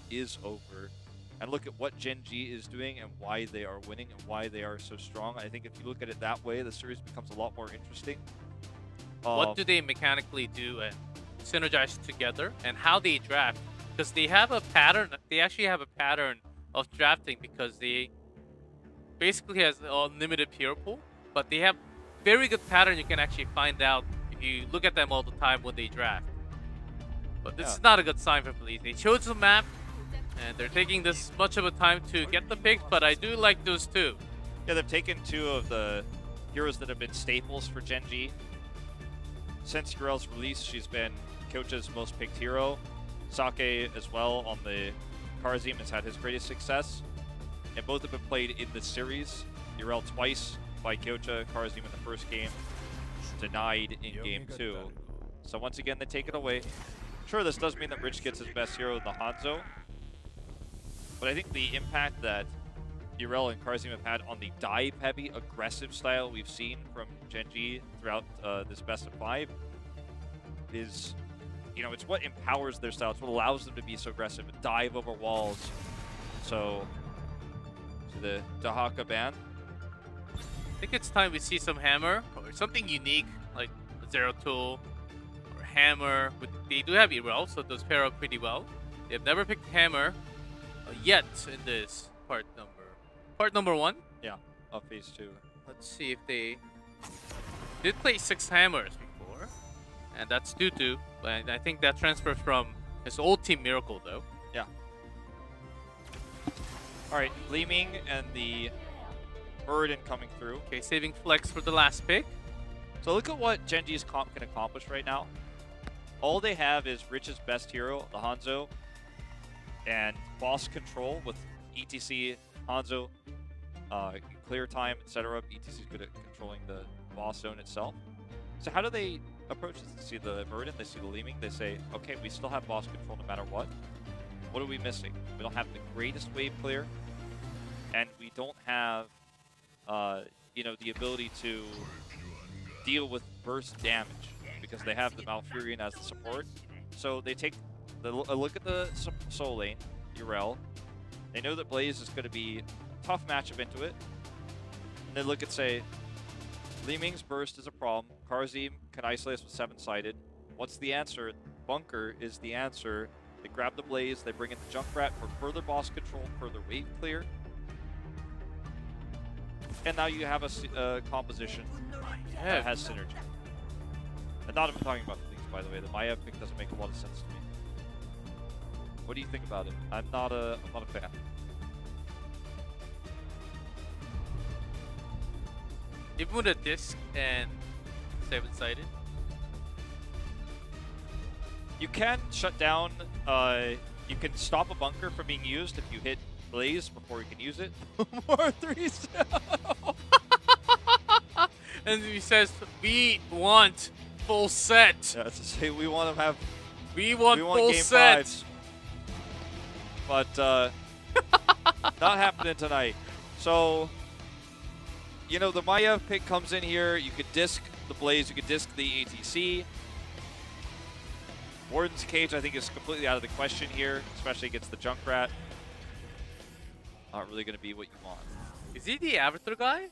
is over. And look at what Gen.G is doing and why they are winning and why they are so strong. I think if you look at it that way, the series becomes a lot more interesting. What do they mechanically do and synergize together, and how they draft? Because they have a pattern. They actually have a pattern of drafting because they basically has unlimited hero pool, but they have very good pattern you can actually find out if you look at them all the time when they draft. But this is not a good sign for Feliz. They chose the map, and they're taking this much of a time to get the picks, but I do like those two. Yeah, they've taken two of the heroes that have been staples for Gen.G. Since Urel's release, she's been Kyocha's most picked hero. Sake as well on the Karzim has had his greatest success. And both have been played in this series. Urel twice by Kyocha, Karzim in the first game, denied in game 2. So once again, they take it away. Sure, this does mean that Rich gets his best hero in the Hanzo. But I think the impact that Urel and Karzim have had on the dive-heavy, aggressive style we've seen from Gen.G throughout this best of 5 is, you know, it's what empowers their style. It's what allows them to be so aggressive and dive over walls. So, to the Dahaka ban. I think it's time we see some hammer or something unique like Zero Tool or hammer. They do have Urel, so those pair up pretty well. They've never picked hammer yet in this part number 1. Yeah, of phase 2. Let's see if they did play 6 hammers before, and that's Tutu. But I think that transfers from his old team Miracle though. Yeah. All right, Li Ming and the Burden coming through. Okay, saving flex for the last pick. So look at what Gen.G's comp can accomplish right now. All they have is Rich's best hero, the Hanzo, and boss control with ETC, Hanzo, clear time, etc. ETC is good at controlling the boss zone itself. So how do they approach this? They see the Burden, they see the Li Ming, they say, okay, we still have boss control no matter what. What are we missing? We don't have the greatest wave clear, and we don't have, you know, the ability to deal with burst damage because they have the Malfurion as the support. So they take a look at the soul lane, Urel. They know that Blaze is going to be a tough matchup into it. And they look and say, Li Ming's burst is a problem. Karzim can isolate us with 7-sided. What's the answer? Bunker is the answer. They grab the Blaze, they bring in the Junkrat for further boss control, further wave clear. And now you have a composition that has synergy. And not even talking about things, by the way. The Maya pick doesn't make a lot of sense to me. What do you think about it? I'm not a fan. Even with a disc and 7-sided. You can shut down, you can stop a bunker from being used if you hit Blaze before you can use it. More 3s. And he says, we want full set. Yeah, to say we want to have. We want full game set. 5. But not happening tonight. So, you know, the Maya pick comes in here. You could disc the Blaze. You could disc the ATC. Warden's Cage, I think, is completely out of the question here, especially against the Junkrat. Not really going to be what you want. Is he the Avatar guy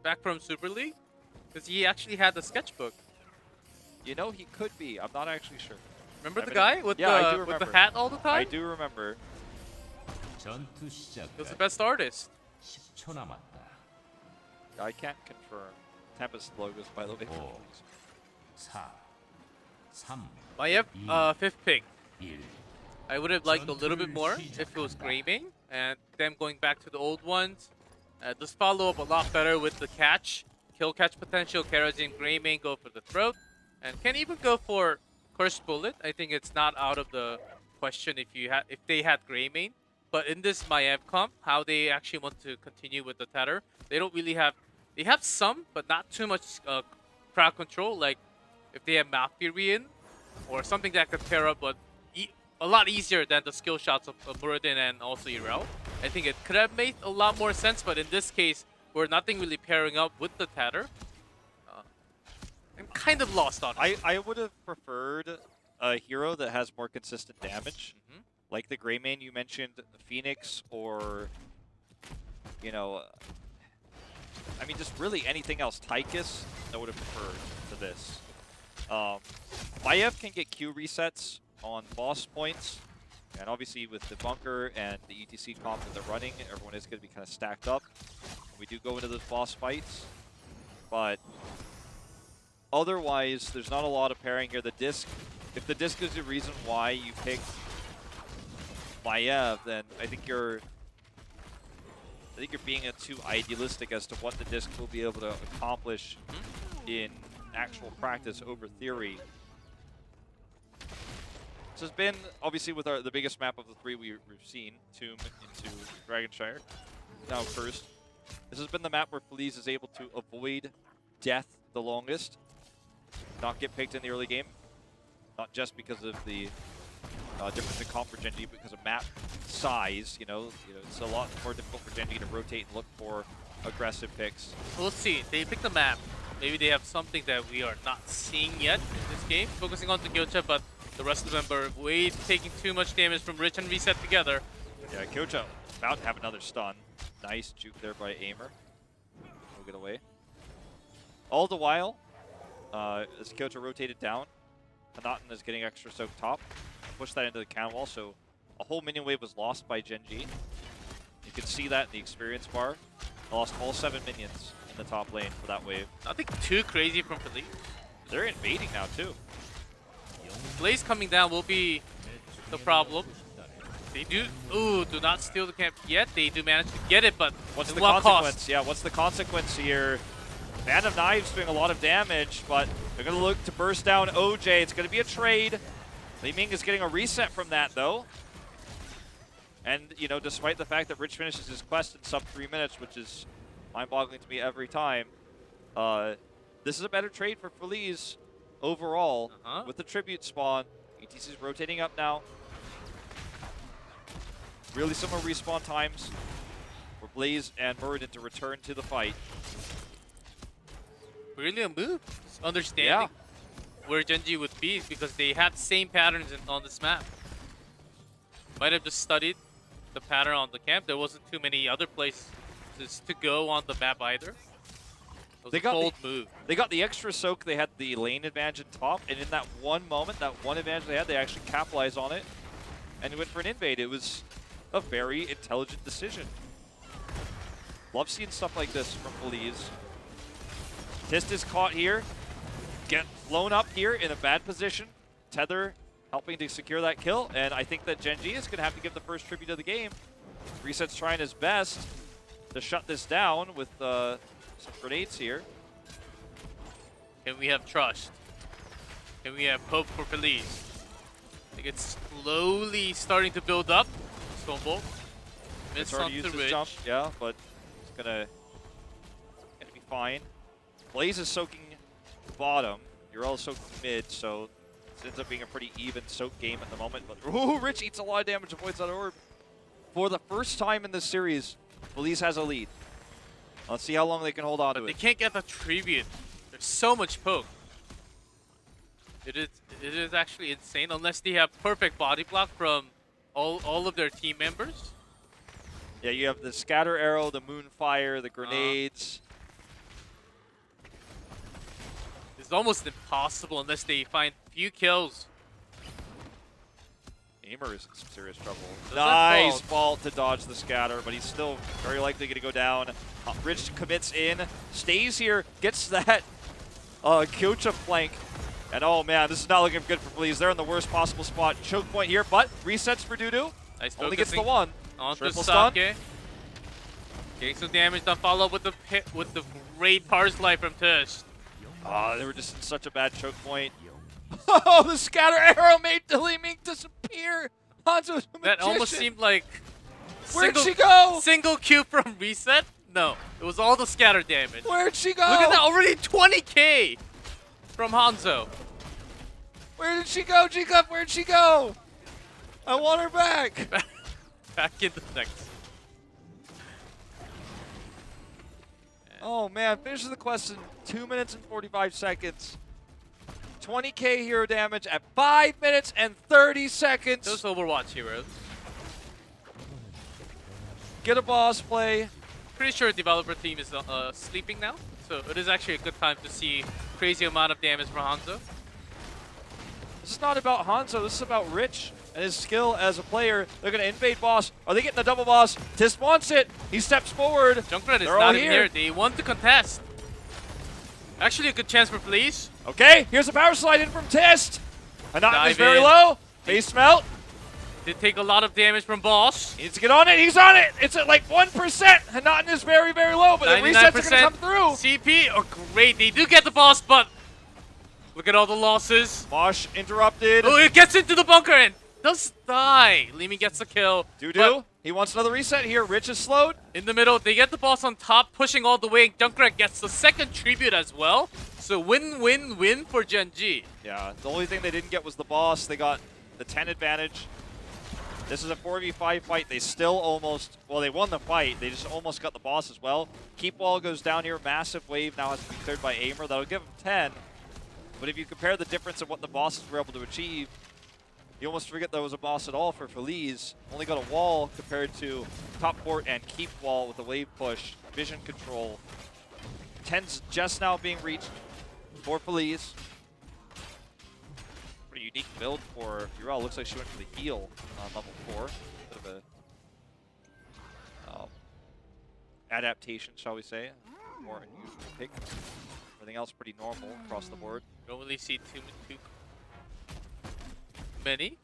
back from Super League? Because he actually had the sketchbook. You know, he could be. I'm not actually sure. Remember the guy with, with the hat all the time? I do remember. He was the best artist. I can't confirm. Tempest logos, by the way. I have 5th pick. I would have liked a little bit more if it was Graving, and them going back to the old ones. Just follow up a lot better with the catch. Kill catch potential, Karazin, Graving, go for the throat. And can even go for Cursed Bullet. I think it's not out of the question if they had Greymane. But in this Maiev comp, how they actually want to continue with the tether, they don't really have. They have some, but not too much crowd control. Like if they have Malfurion or something that could pair up, but a lot easier than the skill shots of Muradin and also Urel. I think it could have made a lot more sense, but in this case, where nothing really pairing up with the tether, I'm kind of lost on it. I would have preferred a hero that has more consistent damage, like the Greymane you mentioned, Phoenix, or, you know, I mean, just really anything else. Tychus, I would have preferred to this. Maiev can get Q resets on boss points, and obviously with the bunker and the ETC comp that they're running, everyone is going to be kind of stacked up. We do go into those boss fights, but otherwise, there's not a lot of pairing here. The disc, if the disc is the reason why you picked Maiev, then I think you're being too idealistic as to what the disc will be able to accomplish in actual practice over theory. This has been, obviously, with the biggest map of the three we've seen, Tomb into Dragonshire, now first. This has been the map where Feliz is able to avoid death the longest, not get picked in the early game, not just because of the difference in comp for Gen.G, but because of map size. You know, it's a lot more difficult for Gen.G to rotate and look for aggressive picks. We'll see. They pick the map. Maybe they have something that we are not seeing yet in this game. Focusing on the Gyocha, but the rest of them are way taking too much damage from Rich and Reset together. Yeah, Gyocha about to have another stun. Nice juke there by Aimer. We'll get away. All the while, as Gyocha rotated down, Hanaten is getting extra soak top. Push that into the cannon wall, so a whole minion wave was lost by Gen.G. You can see that in the experience bar. They lost all 7 minions in the top lane for that wave. Nothing too crazy from Feliz. They're invading now too. Blaze coming down will be the problem. They do not steal the camp yet. They do manage to get it, but what's the what consequence? cost? Yeah, what's the consequence here? Band of Knives doing a lot of damage, but they're going to look to burst down OJ. It's going to be a trade. Li Ming is getting a reset from that, though. And, you know, despite the fact that Rich finishes his quest in sub 3 minutes, which is mind-boggling to me every time, this is a better trade for Feliz overall with the tribute spawn. ETC is rotating up now. Really similar respawn times for Blaze and Muradin to return to the fight. Really a move. Understanding where Gen.G would be because they have the same patterns on this map. Might have just studied the pattern on the camp. There wasn't too many other places to go on the map either. It was a bold move. They got the extra soak. They had the lane advantage in top, and in that one moment, that one advantage they had, they actually capitalized on it and went for an invade. It was a very intelligent decision. Love seeing stuff like this from Feliz. Tist is caught here. Get blown up here in a bad position. Tether helping to secure that kill, and I think that Gen.G is going to have to give the first tribute of the game. Reset's trying his best to shut this down with some grenades here. Can we have trust? Can we have hope for Feliz? I think it's slowly starting to build up. Stonebolt. It's already used his jump, yeah, but it's gonna be fine. Blaze is soaking bottom. You're all soaking mid, so it ends up being a pretty even soak game at the moment. But ooh, Rich eats a lot of damage, avoids that orb. For the first time in this series, Feliz has a lead. Let's see how long they can hold on to it. They can't get the tribute. There's so much poke. It is actually insane unless they have perfect body block from all of their team members. Yeah, you have the scatter arrow, the moonfire, the grenades. It's almost impossible unless they find few kills. Aimer is in some serious trouble. Nice vault to dodge the scatter, but he's still very likely going to go down. Rich commits in, stays here, gets that Gyocha flank. And oh man, this is not looking good for Feliz. They're in the worst possible spot. Choke point here, but resets for Dudu. Nice. Only gets the one. Triple stun. Getting some damage done. Follow up with the great parsley from Tush. They were just in such a bad choke point. Oh, the scatter arrow made Li Ming disappear. Hanzo's a magician. That almost seemed like where'd she go? Single Q from Reset? No, it was all the scatter damage. Where'd she go? Look at that, already 20k from Hanzo. Where did she go, G-Cup? Where'd she go? I want her back. Back in the next. Oh man, finishes the quest in 2 minutes and 45 seconds. 20k hero damage at 5 minutes and 30 seconds. Those Overwatch heroes. get a boss play. Pretty sure developer team is sleeping now, so it is actually a good time to see crazy amount of damage from Hanzo. This is not about Hanzo, this is about Rich and his skill as a player. They're going to invade boss. Are they getting the double boss? Tist wants it. He steps forward. Junkrat is not even here. They want to contest. Actually, a good chance for Feliz. Okay, here's a power slide in from Tist. Hanatan is very low. Face melt. Did take a lot of damage from boss. He needs to get on it. He's on it. It's at like 1%. Hanatan is very, very low, but the resets are going to come through. CP, oh great. They do get the boss, but look at all the losses. Mosh interrupted. Oh, it gets into the bunker and does die. Leemy gets the kill. Doo-doo. He wants another reset here. Rich is slowed. In the middle, they get the boss on top, pushing all the way. Junkrat gets the second tribute as well. So win-win-win for Gen.G. Yeah, the only thing they didn't get was the boss. They got the 10 advantage. This is a 4v5 fight. They still almost, well, they won the fight. They just almost got the boss as well. Keep wall goes down here. Massive wave now has to be cleared by Aimer. That'll give him 10. But if you compare the difference of what the bosses were able to achieve, you almost forget there was a boss at all for Feliz. Only got a wall compared to top port and keep wall with a wave push, vision control. 10's just now being reached for Feliz. Pretty unique build for Urel. Looks like she went for the heal on level 4. Bit of a adaptation, shall we say. More unusual pick. Everything else pretty normal across the board. Don't really see too many,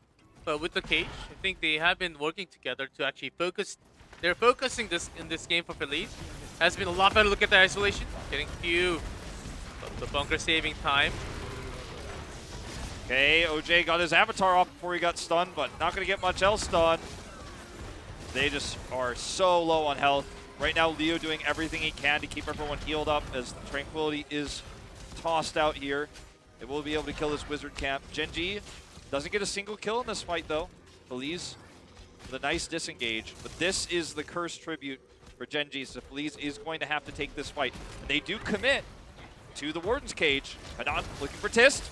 but with the cage, I think they have been working together to actually focus. They're focusing this in this game for Feliz. Has been a lot better. Look at the isolation, getting few of the bunker saving time. Okay, OJ got his avatar off before he got stunned, but not going to get much else done. They just are so low on health. Right now, Leo doing everything he can to keep everyone healed up as the Tranquility is tossed out here. They will be able to kill this wizard camp. Gen.G doesn't get a single kill in this fight, though. Feliz with a nice disengage. But this is the cursed tribute for Gen.G, so Feliz is going to have to take this fight. And they do commit to the Warden's cage. Hanan looking for Tist.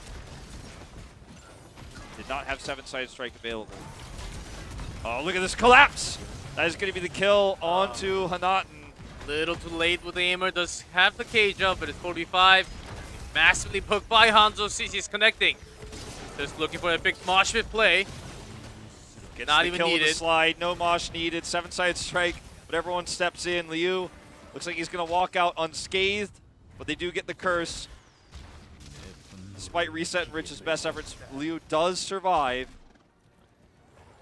Did not have 7-sided strike available. Oh, look at this collapse! That is going to be the kill onto Hanatan. Little too late with the aimer. Does have the cage up, but it's 45. Massively poked by Hanzo. CC's connecting. Just looking for a big mosh pit play. Gets not the even kill needed. With the slide. No mosh needed. 7-sided strike, but everyone steps in. Liu looks like he's going to walk out unscathed, but they do get the curse. Despite reset and Rich's best efforts, Liu does survive.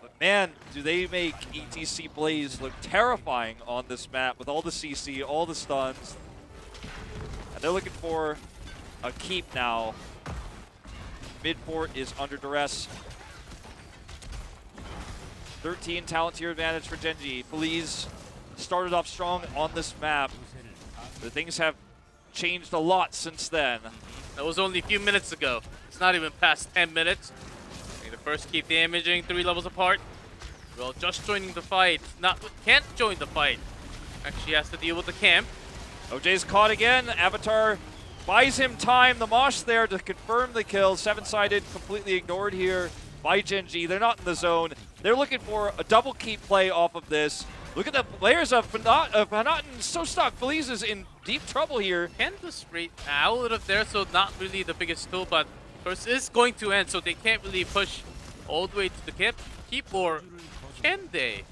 But man, do they make ETC Blaze look terrifying on this map with all the CC, all the stuns. And they're looking for a keep now. Midport is under duress. 13 talent tier advantage for Gen.G. Feliz started off strong on this map. The things have changed a lot since then. That was only a few minutes ago. It's not even past 10 minutes. The first keep damaging 3 levels apart. Well, just joining the fight. Can't join the fight. Actually has to deal with the camp. OJ's caught again. Avatar buys him time. The mosh there to confirm the kill. 7-sided completely ignored here by Gen.G. They're not in the zone. They're looking for a double keep play off of this. Look at the layers of Hanatan so stuck. Feliz is in deep trouble here. Can the straight out of there, so not really the biggest tool, but first is going to end, so they can't really push all the way to the keep, or can they?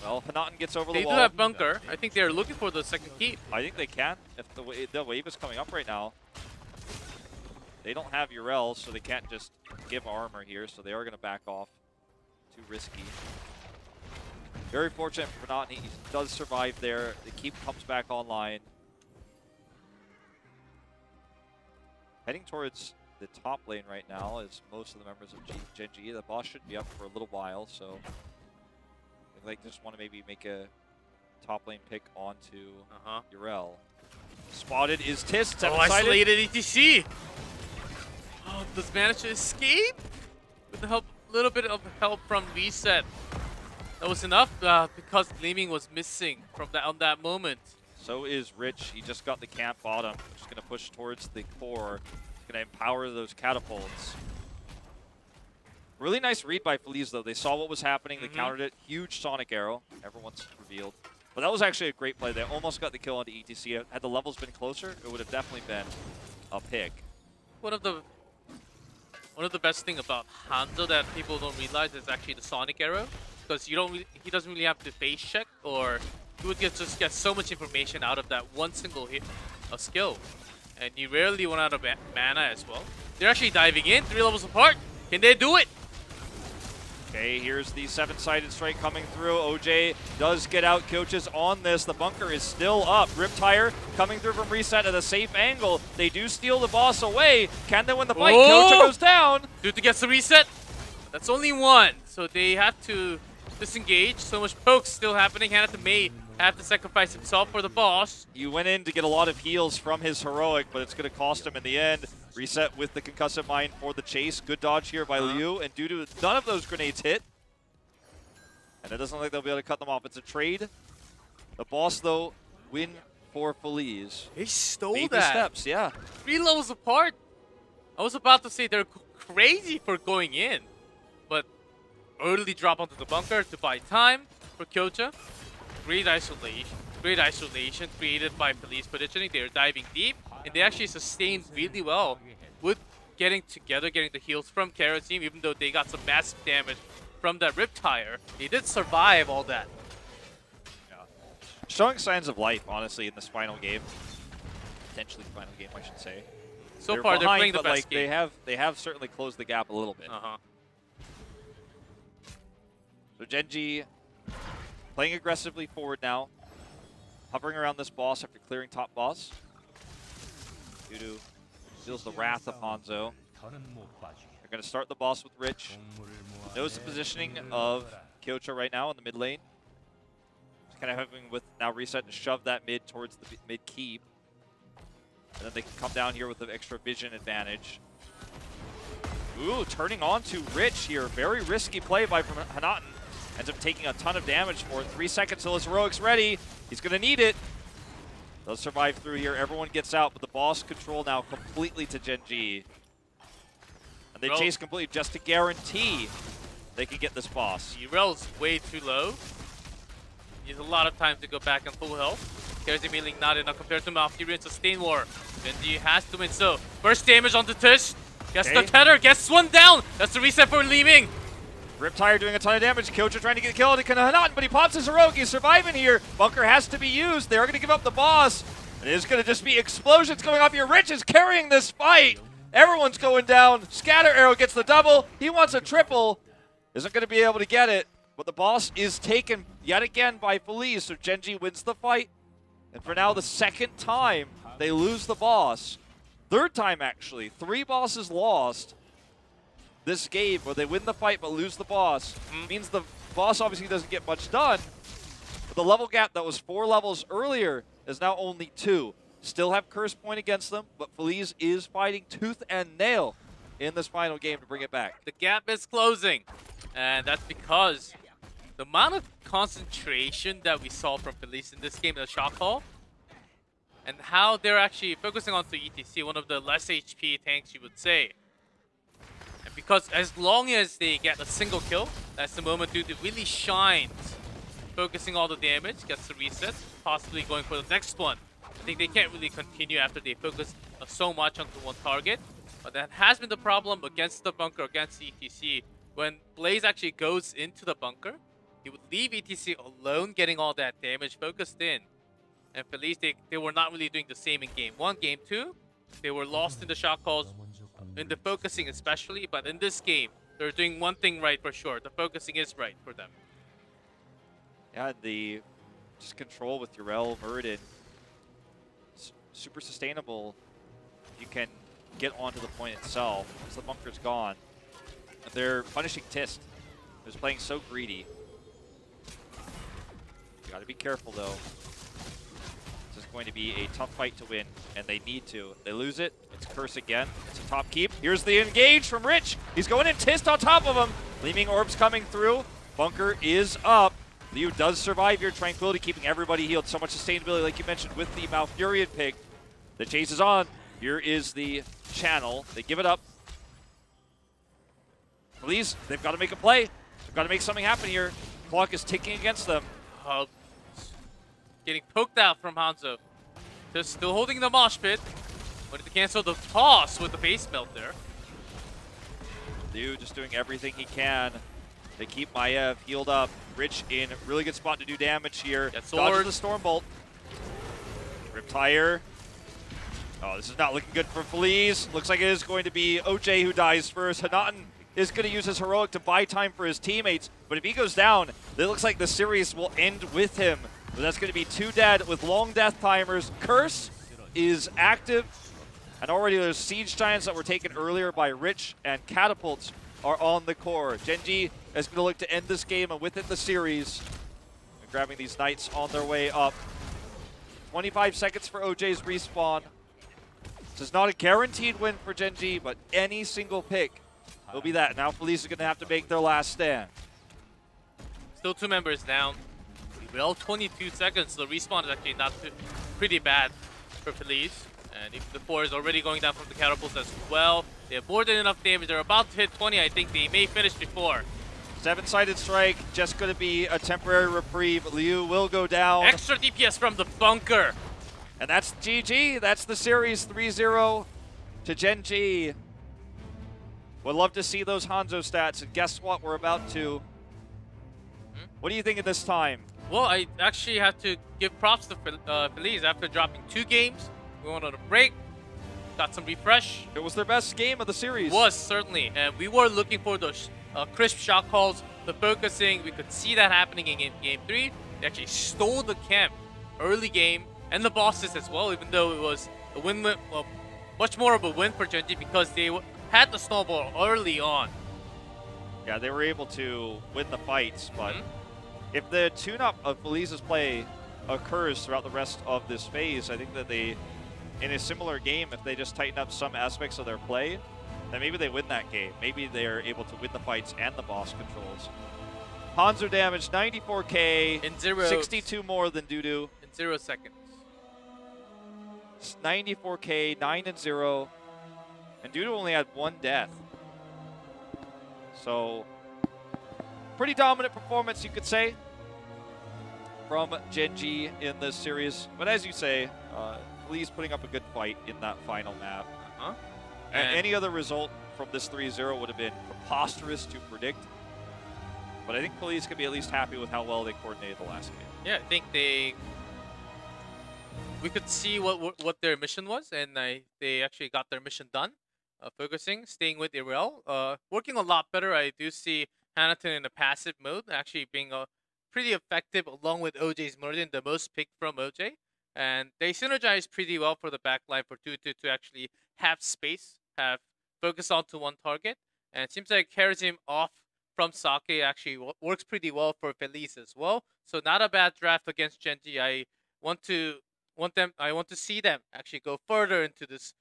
Well, Hanatan gets over the wall. They do have bunker. I think they're looking for the second keep. I think they can, if the wave is coming up right now. They don't have Urel, so they can't just give armor here, so they are going to back off. Too risky. Very fortunate for Hanatan. He does survive there. The keep comes back online. Heading towards the top lane right now is most of the members of Gen.G. The boss should be up for a little while, so they just want to maybe make a top lane pick onto Urel. Spotted is Tist. Oh, isolated ETC. Oh, does manage to escape with the help, little bit of help from reset. That was enough because Gleaming was missing from on that moment. So is Rich. He just got the camp bottom. Just going to push towards the core. Going to empower those catapults. Really nice read by Feliz, though. They saw what was happening. They countered it. Huge Sonic Arrow. Everyone's revealed. But that was actually a great play. They almost got the kill onto ETC. Had the levels been closer, it would have definitely been a pick. One of the best thing about Hanzo that people don't realize is actually the Sonic arrow, because he doesn't really have to face check, or he would just get so much information out of that one single hit, a skill, and you rarely run out of mana as well. They're actually diving in 3 levels apart. Can they do it? Okay, here's the 7-sided strike coming through. OJ does get out. Coaches on this. The bunker is still up. Riptire coming through from reset at a safe angle. They do steal the boss away. Can they win the fight? Oh! Kyocha goes down. Dude gets the reset. That's only one, so they have to disengage. So much pokes still happening. Hanata may have to sacrifice himself for the boss. You went in to get a lot of heals from his heroic, but it's going to cost him in the end. Reset with the concussive mine for the chase. Good dodge here by Liu, and due to none of those grenades hit, and it doesn't look like they'll be able to cut them off. It's a trade. The boss, though, win for Feliz. They stole Baby that. steps, yeah. 3 levels apart. I was about to say they're crazy for going in, but early drop onto the bunker to buy time for Kyocha. Great isolation created by Feliz positioning. They're diving deep, and they actually sustained really well with getting together, getting the heals from Carrot team, even though they got some massive damage from that Riptire. They did survive all that. Yeah. Showing signs of life, honestly, in this final game. Potentially final game, I should say. So far, they're playing the best game. They have certainly closed the gap a little bit. So Gen.G playing aggressively forward now. Hovering around this boss after clearing top boss. Yudu feels the wrath of Hanzo. They're going to start the boss with Rich. Knows the positioning of Kyocha right now in the mid lane. Just kind of having with now reset to shove that mid towards the mid keep. And then they can come down here with the extra vision advantage. Ooh, turning on to Rich here. Very risky play by Hanaten. Ends up taking a ton of damage for it. 3 seconds till his heroic's ready. He's going to need it. They'll survive through here. Everyone gets out, but the boss control now completely to Gen.G. And they chase completely just to guarantee they can get this boss. Urel's way too low. He has a lot of time to go back on full health. There's immediately not enough compared to Malfurion Sustain War. Gen.G has to win. So, first damage onto Tish. Gets the tether, gets one down. That's the reset for leaving. Riptire doing a ton of damage. Kyocha trying to get killed. He can Hanaten, but he pops his heroic. He's surviving here. Bunker has to be used. They're going to give up the boss. It is going to just be explosions going off here. Rich is carrying this fight. Everyone's going down. Scatter Arrow gets the double. He wants a triple. Isn't going to be able to get it. But the boss is taken yet again by Feliz. So Gen.G wins the fight. And for now, the 2nd time they lose the boss. 3rd time, actually. 3 bosses lost this game where they win the fight but lose the boss. Means the boss obviously doesn't get much done. But the level gap that was 4 levels earlier is now only 2. Still have Curse Point against them, but Feliz is fighting tooth and nail in this final game to bring it back. The gap is closing, and that's because the amount of concentration that we saw from Feliz in this game, the Shock Hall, and how they're actually focusing onto ETC, one of the less HP tanks you would say. And because as long as they get a single kill, that's the moment Dude really shines. Focusing all the damage, gets the reset, possibly going for the next one. I think they can't really continue after they focus so much onto one target. But that has been the problem against the bunker, against ETC. When Blaze actually goes into the bunker, he would leave ETC alone, getting all that damage focused in. And Feliz, they were not really doing the same in Game 1. Game 2, they were lost in the shot calls, in the focusing especially. But in this game, they're doing one thing right for sure. The focusing is right for them. Yeah, the just control with Urel, Verdin, super sustainable. You can get onto the point itself once the bunker's gone. They're punishing Tist, who's playing so greedy. You gotta be careful though. This is going to be a tough fight to win, and they need to. If they lose it, it's Curse again. It's a top keep. Here's the engage from Rich. He's going in, Tist on top of him. Gleaming Orbs coming through. Bunker is up. Liu does survive here. Tranquility keeping everybody healed. So much sustainability, like you mentioned, with the Malfurion pick. The chase is on. Here is the channel. They give it up. Please, they've got to make a play. They've got to make something happen here. Clock is ticking against them. getting poked out from Hanzo. Just still holding the mosh pit. Wanted to cancel the toss with the base melt there. Liu just doing everything he can to keep Maiev healed up. Rich in really good spot to do damage here. Dodges the Storm Bolt. Riptire. Oh, this is not looking good for Feliz. Looks like it is going to be OJ who dies first. Hanaten is going to use his heroic to buy time for his teammates. But if he goes down, it looks like the series will end with him. But that's going to be 2 dead with long death timers. Curse is active. And already there's Siege Giants that were taken earlier by Rich, and Catapults are on the core. Gen.G is going to look to end this game and with it the series. And grabbing these Knights on their way up. 25 seconds for OJ's respawn. This is not a guaranteed win for Gen.G, but any single pick will be that. Now Feliz is going to have to make their last stand. Still 2 members down. Well, 22 seconds. The respawn is actually not pretty bad for Feliz. And if the 4 is already going down from the catapults as well, they have more than enough damage. They're about to hit 20. I think they may finish before. 7-sided strike, just going to be a temporary reprieve. Liu will go down. Extra DPS from the bunker. And that's GG. That's the series 3-0 to Gen.G. Would love to see those Hanzo stats. And guess what? We're about to. What do you think at this time? Well, I actually have to give props to Feliz after dropping 2 games. We went on a break, got some refresh. It was their best game of the series. Was, certainly. And we were looking for those crisp shot calls, the focusing. We could see that happening in game 3. They actually stole the camp early game and the bosses as well, even though it was a win, well, much more of a win for Gen.G because they had the snowball early on. Yeah, they were able to win the fights, but if the tune-up of Feliz's play occurs throughout the rest of this phase, I think that they, in a similar game, if they just tighten up some aspects of their play, then maybe they win that game. Maybe they're able to win the fights and the boss controls. Hanzo damage, 94k, in 0, 62 more than Dudu. In 0 seconds. 94k, 9-0, and Dudu only had 1 death. So, pretty dominant performance, you could say, from Gen.G in this series. But as you say, Feliz putting up a good fight in that final map. And any other result from this 3-0 would have been preposterous to predict. But I think Feliz could be at least happy with how well they coordinated the last game. Yeah, I think we could see what their mission was, and they actually got their mission done. Focusing, staying with Irel, working a lot better. I do see Hanaton in a passive mode, actually being pretty effective along with OJ's Murden, the most picked from OJ. And they synergize pretty well for the backline for Dudu to actually have space, have focus onto one target. And it seems like carries him off from Sake actually works pretty well for Feliz as well. So not a bad draft against Gen.G. I want to see them actually go further into this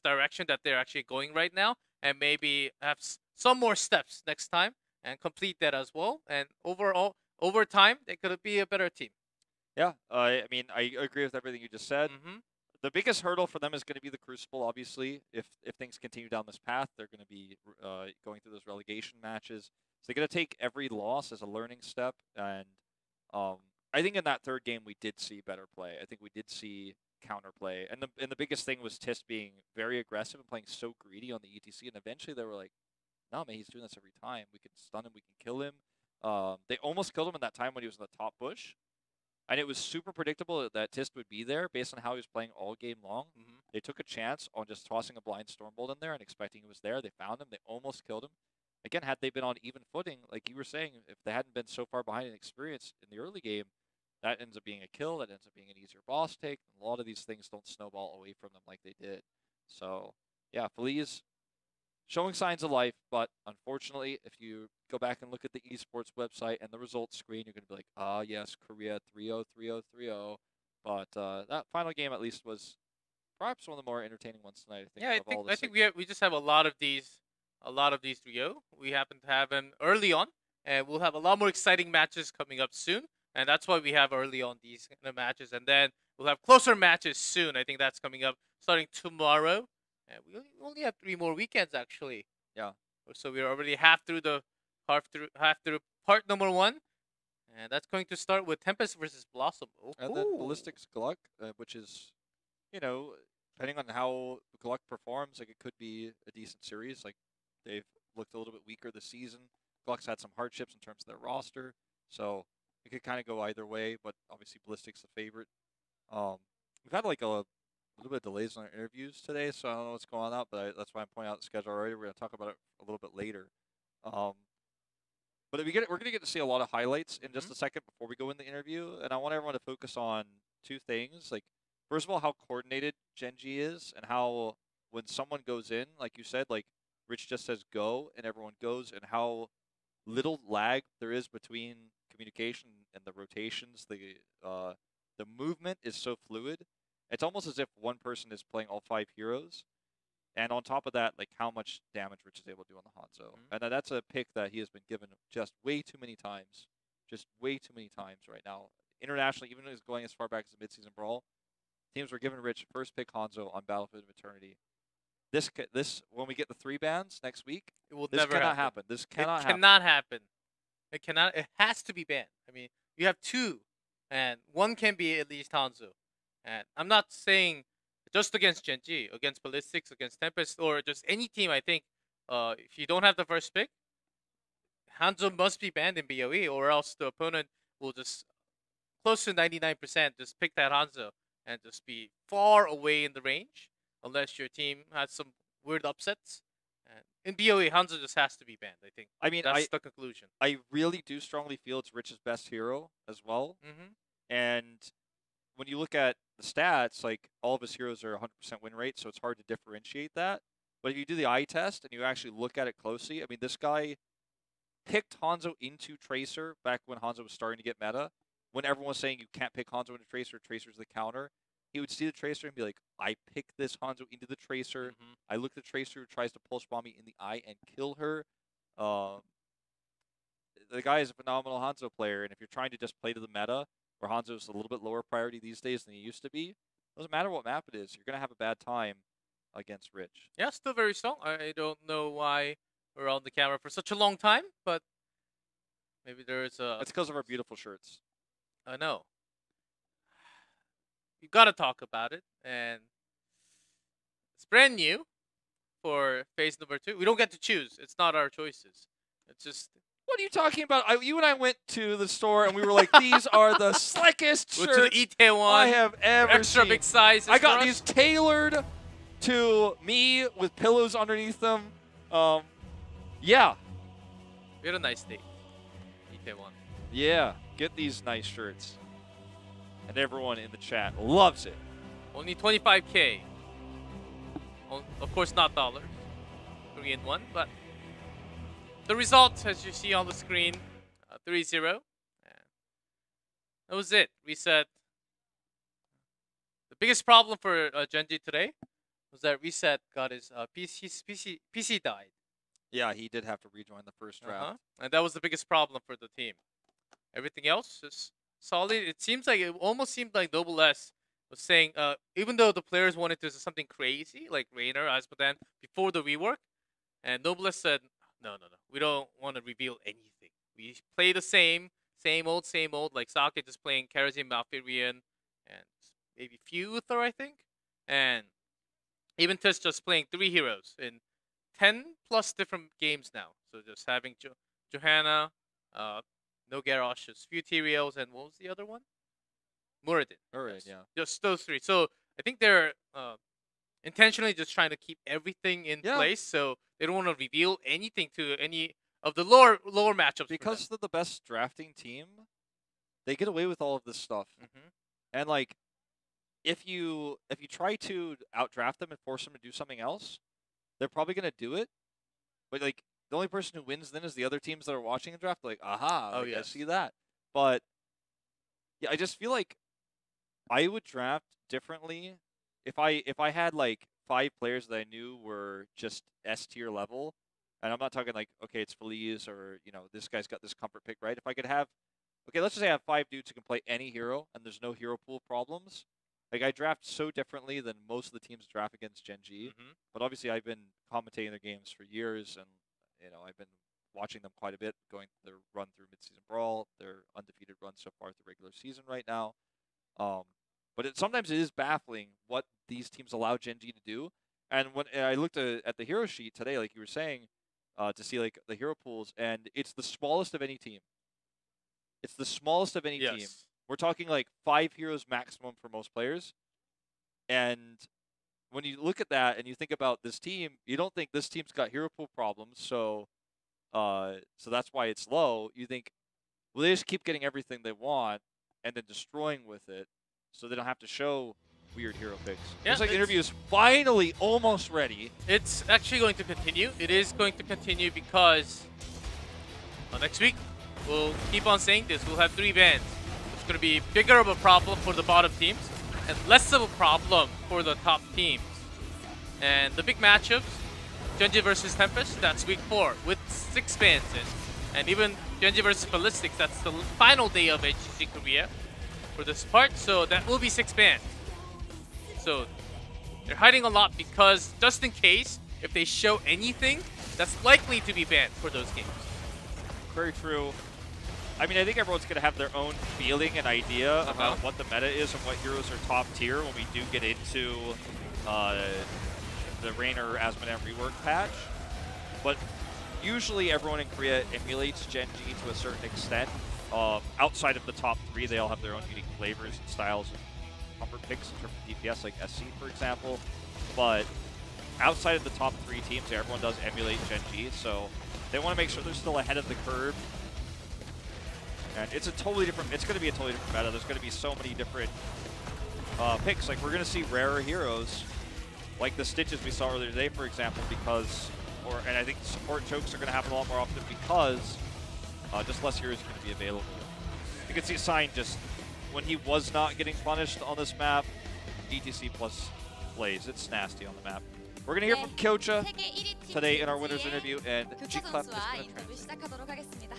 direction that they're actually going right now, and maybe have some more steps next time and complete that as well. And overall, over time, they could be a better team. Yeah, I mean, I agree with everything you just said. The biggest hurdle for them is going to be the Crucible, obviously. If things continue down this path, they're going to be going through those relegation matches. So they're going to take every loss as a learning step. And I think in that third game, we did see better play. I think we did see counterplay. And the biggest thing was Tist being very aggressive and playing so greedy on the ETC. And eventually they were like, no, man, he's doing this every time. We can stun him. We can kill him. They almost killed him in that time when he was in the top bush. And it was super predictable that Tist would be there based on how he was playing all game long. They took a chance on just tossing a blind Stormbolt in there and expecting he was there. They found him. They almost killed him. Again, had they been on even footing, like you were saying, if they hadn't been so far behind in experience in the early game, that ends up being a kill. That ends up being an easier boss take. A lot of these things don't snowball away from them like they did. So, yeah, Feliz showing signs of life, but unfortunately, if you go back and look at the esports website and the results screen, you're going to be like, ah, yes, Korea 3-0, 3-0, 3-0. But that final game at least was perhaps one of the more entertaining ones tonight. I think we just have a lot of these 3-0. We happen to have them early on, and we'll have a lot more exciting matches coming up soon. And that's why we have early on these kind of matches, and then we'll have closer matches soon. I think that's coming up starting tomorrow. And we only have 3 more weekends, actually. Yeah. So we're already half through part number 1. And that's going to start with Tempest versus Blossom. Oh, And then Ballistics Gluck, which is, you know, depending on how Gluck performs, like it could be a decent series. Like they've looked a little bit weaker this season. Gluck's had some hardships in terms of their roster, so it could kind of go either way. But obviously, Ballistics the favorite. We've had like a little bit of delays on our interviews today, so I don't know what's going on. But that's why I'm pointing out the schedule already. We're going to talk about it a little bit later. But we're going to get to see a lot of highlights in just a second before we go in the interview, and I want everyone to focus on two things. Like, first of all, how coordinated Gen.G is, and how when someone goes in, like you said, like Rich just says go, and everyone goes, and how little lag there is between communication and the rotations. The movement is so fluid. It's almost as if one person is playing all 5 heroes. And on top of that, like how much damage Rich is able to do on the Hanzo. And that's a pick that he has been given just way too many times. Just way too many times right now. Internationally, even when he's going as far back as the midseason brawl, teams were giving Rich first pick Hanzo on Battlefield of Eternity. This when we get the 3 bans next week, this cannot happen. This cannot happen. It cannot happen. It cannot. It has to be banned. I mean, you have 2, and one can be at least Hanzo. And I'm not saying just against Gen.G, against Ballistics, against Tempest, or just any team. I think if you don't have the first pick, Hanzo must be banned in BOE, or else the opponent will just close to 99% just pick that Hanzo and just be far away in the range, unless your team has some weird upsets. And in BOE, Hanzo just has to be banned, I think. I mean, that's the conclusion. I really do strongly feel it's Rich's best hero as well. And when you look at the stats, like all of his heroes are 100% win rate, so it's hard to differentiate that. But if you do the eye test and you actually look at it closely, I mean, this guy picked Hanzo into Tracer back when Hanzo was starting to get meta. When everyone was saying you can't pick Hanzo into Tracer, Tracer's the counter, he would see the Tracer and be like, I picked this Hanzo into the Tracer. I look at the Tracer who tries to pulse bomb me in the eye and kill her. The guy is a phenomenal Hanzo player, and if you're trying to just play to the meta, where Hanzo is a little bit lower priority these days than he used to be, doesn't matter what map it is, you're going to have a bad time against Rich. Yeah, still very strong. I don't know why we're on the camera for such a long time, but maybe there is a... It's because of our beautiful shirts. I know. You got to talk about it, and it's brand new for phase number 2. We don't get to choose. It's not our choices. It's just... What are you talking about? You and I went to the store and we were like, these are the slickest shirts to the Itaewon I have ever extra seen. Big sizes. I got these tailored to me with pillows underneath them. Yeah. We had a nice date. Itaewon. Yeah. Get these nice shirts. And everyone in the chat loves it. Only 25K. Of course, not dollars. 3 in 1, but... The result, as you see on the screen, 3-0. That was it. Reset. The biggest problem for Gen.G today was that Reset got his PC died. Yeah, he did have to rejoin the first draft. And that was the biggest problem for the team. Everything else is solid. It almost seemed like Noble S was saying, even though the players wanted to do something crazy, like Raynor, Asmodan, before the rework, and Noble S said, no. We don't want to reveal anything. We play the same old, like Sake just playing Karazim, Malfurion, and maybe Futher, I think. And even Tis just playing 3 heroes in 10 plus different games now. So just having Johanna, no Garrosh, few Tyraels, and what was the other one? Muradin. Muradin, yeah. Just those 3. So I think they're intentionally just trying to keep everything in place, so they don't want to reveal anything to any of the lower matchups. Because they're the best drafting team, they get away with all of this stuff. And like, if you try to outdraft them and force them to do something else, they're probably gonna do it. But like, the only person who wins then is the other teams that are watching the draft. Like, aha, like, I see that. But yeah, I just feel like I would draft differently. If I had like 5 players that I knew were just S tier level, and I'm not talking like, okay, it's Feliz or, you know, this guy's got this comfort pick, right? If I could have, okay, let's just say I have 5 dudes who can play any hero and there's no hero pool problems. Like, I draft so differently than most of the teams draft against Gen.G. But obviously I've been commentating their games for years, and, you know, I've been watching them quite a bit, going their run through midseason brawl, their undefeated run so far through regular season right now. But sometimes it is baffling what these teams allow Gen.G to do. And when I looked at the hero sheet today, like you were saying, to see like the hero pools, and it's the smallest of any team. It's the smallest of any team. We're talking like 5 heroes maximum for most players. And when you look at that and you think about this team, you don't think this team's got hero pool problems, so that's why it's low. You think, well, they just keep getting everything they want and then destroying with it, so they don't have to show weird hero picks. Yeah, looks like the interview is finally almost ready. It's actually going to continue. It is going to continue because next week, we'll keep on saying this, we'll have 3 bans. It's going to be bigger of a problem for the bottom teams and less of a problem for the top teams. And the big matchups, Gen.G versus Tempest, that's week 4 with 6 bans in. And even Gen.G versus Ballistics, that's the final day of HGC Korea for this part, so that will be 6 bans. So they're hiding a lot because just in case, if they show anything, that's likely to be banned for those games. Very true. I mean, I think everyone's going to have their own feeling and idea about what the meta is and what heroes are top tier when we do get into the Rainer, Asmodee rework patch. But usually everyone in Korea emulates Gen.G to a certain extent. Outside of the top 3, they all have their own unique flavors and styles and comfort picks in terms of DPS, like SC, for example. But outside of the top 3 teams, everyone does emulate Gen.G, so they want to make sure they're still ahead of the curve. And it's going to be a totally different meta. There's going to be so many different picks. Like, we're going to see rarer heroes, like the Stitches we saw earlier today, for example, and I think support chokes are going to happen a lot more often because just less heroes are going to be available. You can see Sign just, when he was not getting punished on this map, ETC plus Blaze. It's nasty on the map. We're going to hear from Kyocha today in our winner's interview, and G-Clap is going to translate.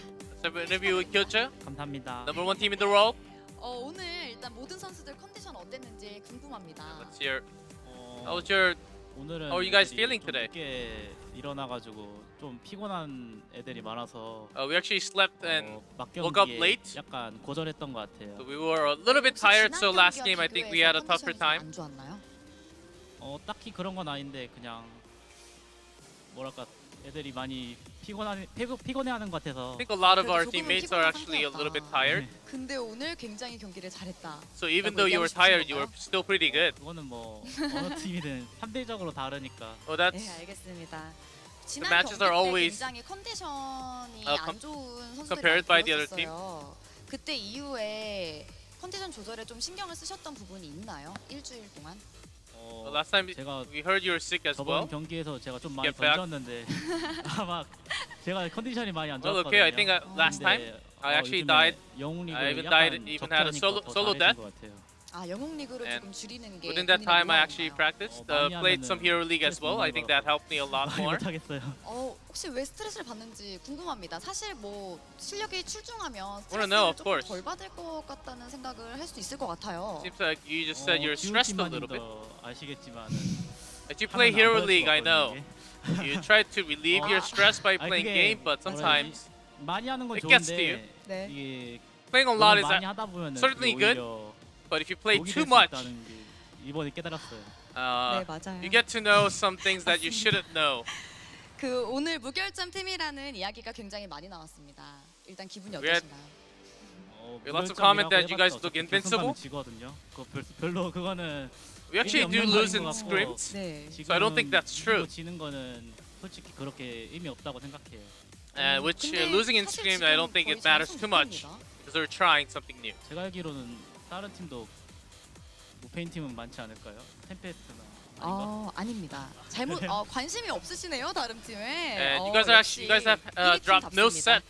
Let's have an interview with Kyocha. 감사합니다. Number 1 team in the world. 오늘 일단 모든 선수들 컨디션 어땠는지 궁금합니다. Let's hear. How are you guys feeling today? 늦게 일어나가지고 좀 피곤한 애들이 많아서 We actually slept and woke up 막경기에 late. 약간 고전했던 것 같아요. So we were a little bit tired, so last game I think we had a tougher time. 안 좋았나요? 딱히 그런 건 아닌데 그냥 뭐랄까 애들이 많이 피곤해하는 것 같아서. I think a lot of our teammates are actually a little bit tired. 근데 오늘 굉장히 경기를 잘했다. So even though you were tired, you were still pretty good. 그거는 뭐 어느 팀이든 상대적으로 다르니까. Oh, that's. 네, 알겠습니다. The 지난 matches 경기 are 때 always 굉장히 컨디션이 안 좋은 선수들이 compared by the other team. 보였었어요. 그때 이후에 컨디션 조절에 좀 신경을 쓰셨던 부분이 있나요? 일주일 동안? Last time we heard you were sick as well. 저번 경기에서 제가 좀 많이 Get back. 던졌는데 아마 제가 컨디션이 많이 안 Well, 좋았거든요. okay, I think last time I actually died. I even had a solo death. 아, 영웅 리그로 조금 줄이는 게 Within that time, I actually 본인의 practiced, 많이 played 하면은 some hero league as well. I think that helped me a lot 많이 more. 못하겠어요. 노하우예요. 혹시 왜 스트레스를 받는지 궁금합니다. 사실 뭐 실력이 출중하면 Wanna know, 스트레스를 of 조금 course. 덜 받을 것 같다는 생각을 할 수 있을 것 같아요. Seems like you just said you're stressed a little bit. 아시겠지만 As you play hero league, I know. You try to relieve your stress by playing game, but sometimes 많이 하는 건 it gets to you. 좋은데 네. 이게 Playing a lot is 많이 하다 보면 certainly good, but if you play too much, 이번에 깨달았어요. 네, 맞아요. you get to know some things that you shouldn't know. 그 오늘 무결점 팀이라는 이야기가 굉장히 많이 나왔습니다. 일단 기분이 We had- 어떠신가요? We had lots of comment that you guys look invincible. 지거든요. 별로 그거는 We actually do lose in scrims, 네. so I don't think that's true. 지는 거는 솔직히 그렇게 의미 없다고 생각해요. And which 근데 losing in 사실 scrim, 지금 I don't think 거의 it matters 전승 too much 중입니다. because they're trying something new. 제가 알기로는 다른 팀도 무페인 팀은 많지 않을까요? 템페스트나 아닌가? 아닙니다. 잘못 관심이 없으시네요, 다른 팀에. And you guys have dropped no set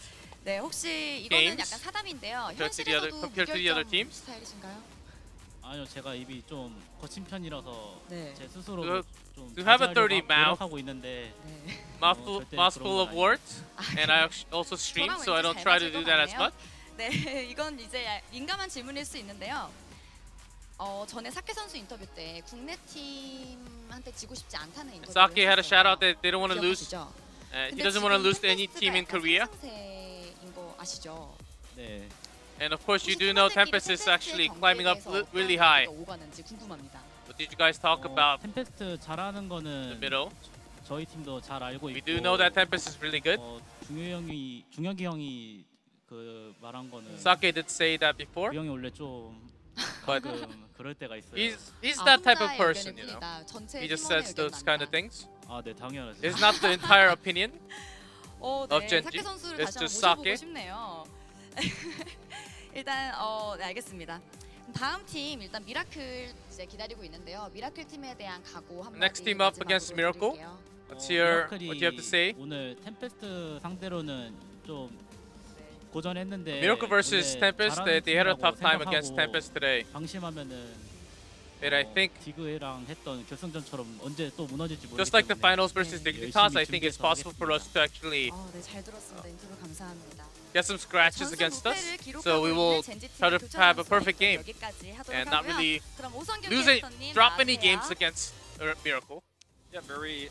네, 혹시 이거는 games 약간 사담인데요. compared to the other 현실에서도 teams. 스타일이신가요? 아니요, 제가 입이 좀 거친 편이라서 네. 제 스스로 좀 you have a dirty 자제하려고 mouth. 노력하고 있는데 네. Mouthful of words, and I also stream, 저랑 so I 왠지 don't 잘 try to 맞을 do 것 that as 같네요. much. 네, 이건 이제 민감한 질문일 수 있는데요. 전에 사케 선수 인터뷰 때 국내 팀한테 지고 싶지 않다는 인터뷰를 Saki had a shout out 했었어요. that they don't want to lose 기억하시죠? He doesn't want to lose to any team in Korea. 상세인 거 아시죠? 네. And of course, you do know Tempest is actually climbing up really high. 오가는지 궁금합니다. What did you guys talk about 템페스트 잘하는 the 거는 middle? 저희 팀도 잘 알고 있고. We do know that Tempest is really good. 중혁이 형이 그 말한 거는 Sake did say that before. 그 형이 원래 좀 But 가끔 그럴 때가 있어요. he's that type of person, you know. 전체 He just 팀원의 says those 의견은 kind of 아니다. things. 아, 네, 당연하죠. It's not the entire opinion. of Gen.G. 사케 선수를 It's 다시 just 한번 모셔보고 Sake. 싶네요. 일단 네, 알겠습니다. 다음 팀 일단 미라클 이제 기다리고 있는데요. 미라클 팀에 대한 각오 한마디 Next team up against Miracle. 드릴게요. What's your what 미라클이 do you have to say? 오늘 템페스트 상대로는 좀 고전했는데 Miracle versus 원래 Tempest, 잘하는 they had a tough time 팀이라고 against Tempest today. 방심하면은 And I think 디그랑 했던 결승전처럼 언제 또 무너질지 모르기 just like the 때문에 finals versus Dignitas, I think it's possible for us to actually 네, 잘 들었습니다. 인터뷰 감사합니다. get some scratches 전승 against us. 무패를 기록하고 So we will 있는 젠지 팀의 try to 교체 have a 선수 perfect game 여기까지 하도록 and not 하고요. really 그럼 오성균 lose any, 캐스터님 drop any 나와주세요. games against Miracle. Yeah, very